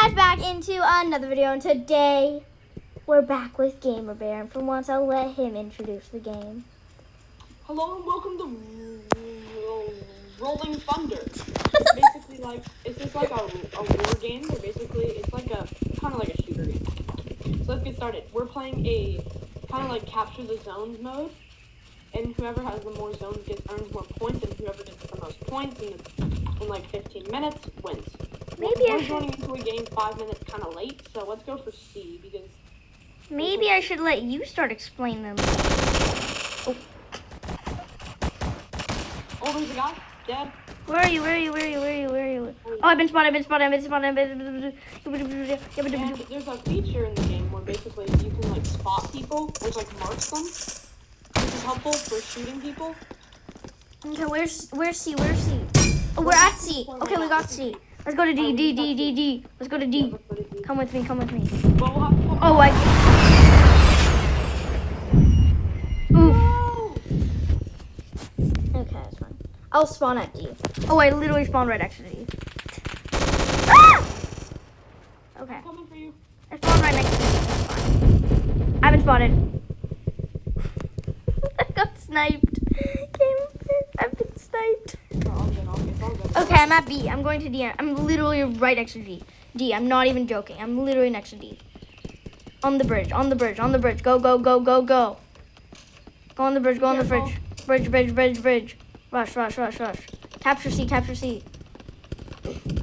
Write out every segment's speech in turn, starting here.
guys back into another video, and today we're back with Gamer Bear, and for once I'll let him introduce the game. Hello and welcome to Rolling Thunder. It's basically like, it's just like a war game where basically it's like a, kind of like a shooter game. So let's get started. We're playing a kind of like capture the zones mode, and whoever has the more zones earns more points, and whoever gets the most points in like 15 minutes wins. We're joining into a game 5 minutes kind of late, so let's go for C because... Maybe I should let you start explaining them. Oh, there's a guy. Dead. Where are you? Oh, I've been spotted. And there's a feature in the game where basically you can like spot people, which like marks them, which is helpful for shooting people. Okay, where's C? Oh, we're at C. Okay, we got C. Let's go to D. Let's go to D. Come with me. Well, we'll have to Oh, Oof. Okay, that's fine. I'll spawn at D. Oh, I literally spawned right next to D. Ah! Okay. I'm coming for you. I spawned right next to D. I've been spotted. I got sniped. I've been sniped. Okay, I'm at B. I'm going to D. I'm literally right next to D. D. I'm not even joking. I'm literally next to D. On the bridge. Go. Go on the bridge. Bridge. Rush. Capture C.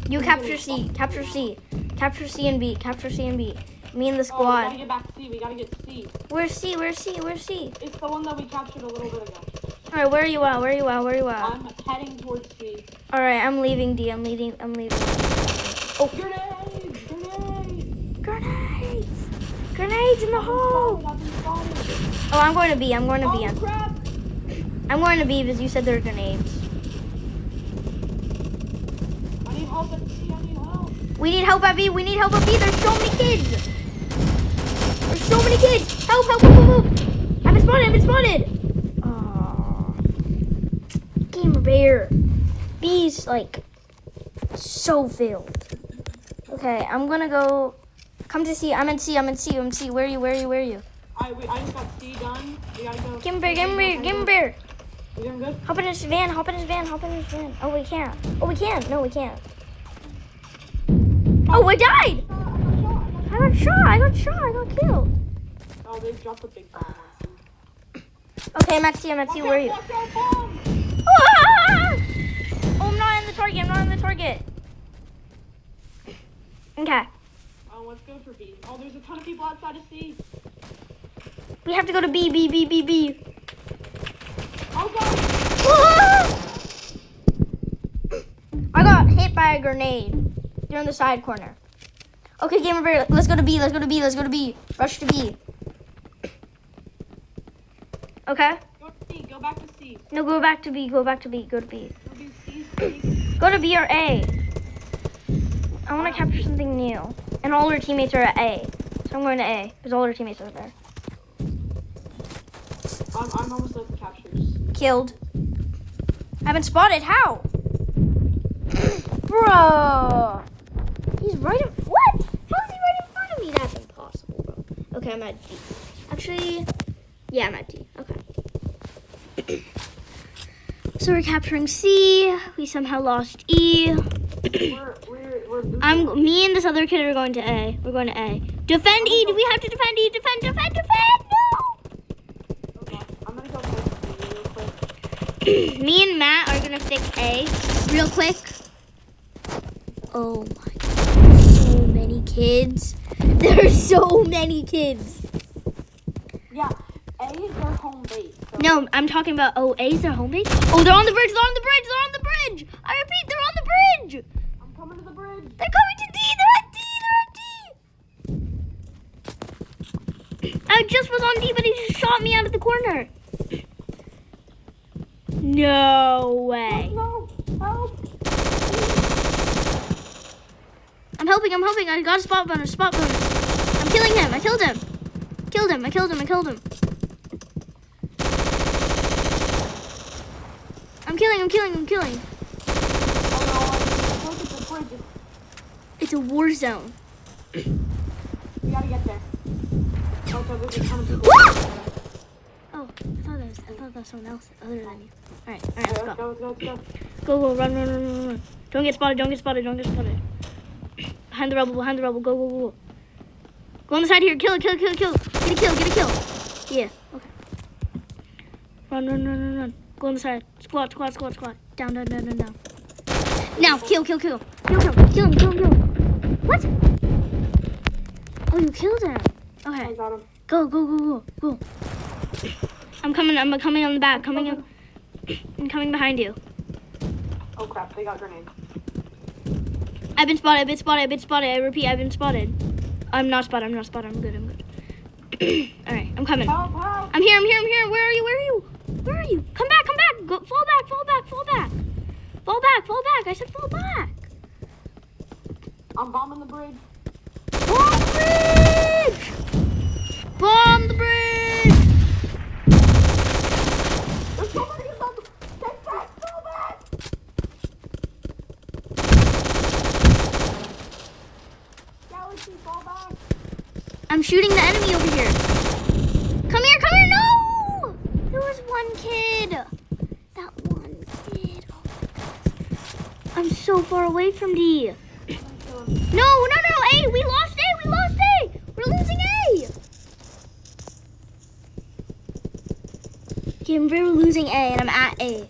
You capture C. Capture C and B. Me and the squad. We gotta get back to C. We gotta get to C. Where's C? It's the one that we captured a little bit ago. Alright, where are you at? I'm heading towards C. Alright, I'm leaving D. I'm leaving. Oh. Grenades in the hole! Oh, I'm going to B. Oh, crap! I'm going to B because you said there are grenades. I need help at C. We need help at B. There's so many kids. Help. I've been spotted. Oh. Gamer Bear. B's like so filled. Okay, I'm gonna go. Come to C. I'm in C. Where are you? I just got C done. We gotta go. Gamer Bear. You doing good? Hop in his van. Oh, we can't. No, we can't. Oh, I died. I got shot. I got killed. Oh, they dropped a big bomb on C. Okay, I'm at C. Where are you? Bomb. Ah! Oh, I'm not in the target. Okay. Oh, let's go for B. Oh, there's a ton of people outside of C. We have to go to B. Oh, God. I got hit by a grenade. They're in the side corner. Okay, Gamer Bear, let's go to B. Rush to B. Okay? Go to C. Go back to C. No, go back to B. Go to B. Go to C. Go to B or A. I want to capture something new. And all our teammates are at A. So I'm going to A, because all our teammates are there. I'm almost at the captures. Killed. I haven't spotted. How? Bro. He's right in... What? How is he right in front of me? That's impossible, bro. Okay, I'm at D. Actually, yeah, I'm at D. Okay. So we're capturing C. We somehow lost E. We're Me and this other kid are going to A. We're going to A. Defend E. Do we have to defend E? Defend. No. Okay. I'm gonna go fix B real quick. Me and Matt are gonna fix A real quick. Oh my God. So many kids. There are so many kids. Yeah, A is their home base. So No, I'm talking about, A is their home base? Oh, they're on the bridge. I repeat, they're on the bridge. I'm coming to the bridge. They're coming to D. They're at D. I just was on D, but he just shot me out of the corner. No way. No, help. I'm helping. I got a spot bonus. I'm killing him. I killed him. I'm killing. Oh no, look at the bridge. It's a war zone. We gotta get there. Also, there's a ton of people. Oh, I thought that was someone else other than you. Alright, let's go. Let's go. Go, run. Don't get spotted. Behind the rebel, go. Go on the side here, kill it. Get a kill. Yeah, okay. Run. Go on the side. Squat. Down. Now, kill him. What? Oh, you killed him. I Okay, got him. go. I'm coming on the back, I'm coming behind you. Oh crap, they got grenades. I've been spotted. I repeat, I've been spotted. I'm not spotted. I'm good. Alright, I'm coming. Help! I'm here. Where are you? Come back. Go, fall back. I said fall back. I'm bombing the bridge. Bomb the bridge! There's somebody about to take back, go back! Galaxy, fall back! I'm shooting the enemy over here. Come here, no! There was one kid. That one kid. Oh my gosh. I'm so far away from D. No, A! We lost A! We're losing A! Okay, we're losing A and I'm at A.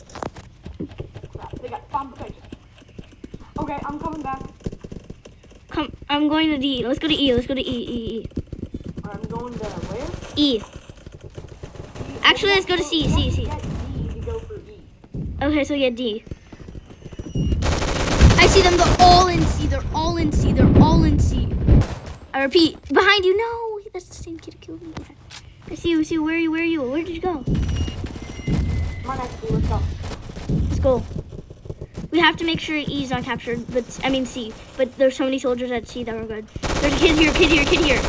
Crap, they got bomb protection. Okay, I'm coming back. I'm going to D. Let's go to E. Alright, I'm going to where? E. Actually, let's go to C. You have to get D to go for E. Okay, so yeah, D. I see them. They're all in C. I repeat, behind you. No, that's the same kid who killed me. I see you. Where are you? Where did you go? Come on, XD, let's go. Let's go. We have to make sure E's not captured, C. But there's so many soldiers at C that we're good. There's a kid here.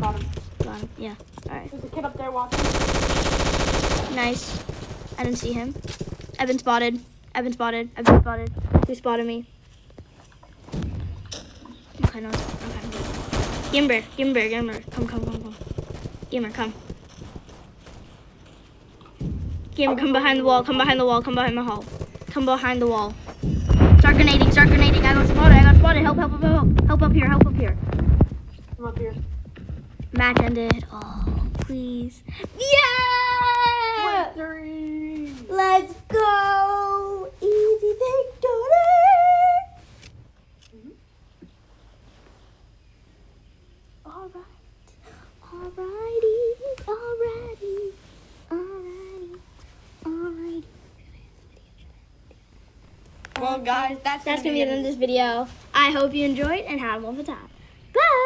Got him. Got him. Yeah. All right. There's a kid up there watching. Nice. I didn't see him. I've been spotted. Who spotted me? Okay, no. Okay. Gimber. Come. Gamer, come. Gamer, come behind the wall. Come behind the wall. Start grenading. I got spotted. Help up here. I'm up here. Match ended. Oh, please. Yeah! Victory! Let's go! Easy victory! Alrighty. Well, guys, that's That's gonna be the end of this video. I hope you enjoyed and had a wonderful time. Bye!